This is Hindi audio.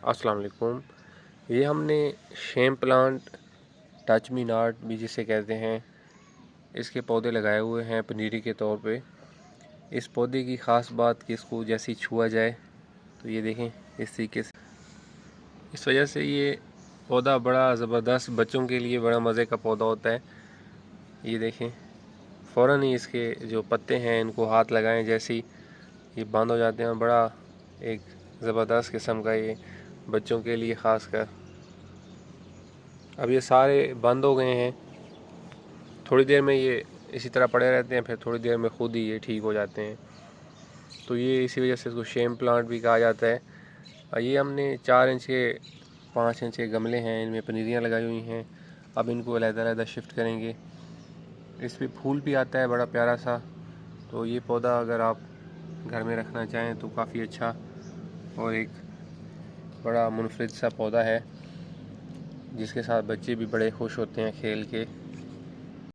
अस्सलाम वालेकुम। ये हमने shame plant touch me not भी जिसे कहते हैं, इसके पौधे लगाए हुए हैं पनीरी के तौर पे। इस पौधे की ख़ास बात कि इसको जैसे ही छुआ जाए तो ये देखें इस तरीके से, इस वजह से ये पौधा बड़ा ज़बरदस्त, बच्चों के लिए बड़ा मज़े का पौधा होता है। ये देखें, फ़ौरन ही इसके जो पत्ते हैं इनको हाथ लगाएं जैसे ही ये बंद हो जाते हैं। बड़ा एक ज़बरदस्त किस्म का ये बच्चों के लिए ख़ास कर। अब ये सारे बंद हो गए हैं, थोड़ी देर में ये इसी तरह पड़े रहते हैं, फिर थोड़ी देर में खुद ही ये ठीक हो जाते हैं। तो ये इसी वजह से इसको शेम प्लांट भी कहा जाता है। और ये हमने 4 इंच के 5 इंच के गमले हैं, इनमें पनीरियाँ लगाई हुई हैं। अब इनको अलग-अलग शिफ्ट करेंगे। इस पर फूल भी आता है बड़ा प्यारा सा। तो ये पौधा अगर आप घर में रखना चाहें तो काफ़ी अच्छा और एक बड़ा मुनफरिद सा पौधा है, जिसके साथ बच्चे भी बड़े खुश होते हैं खेल के।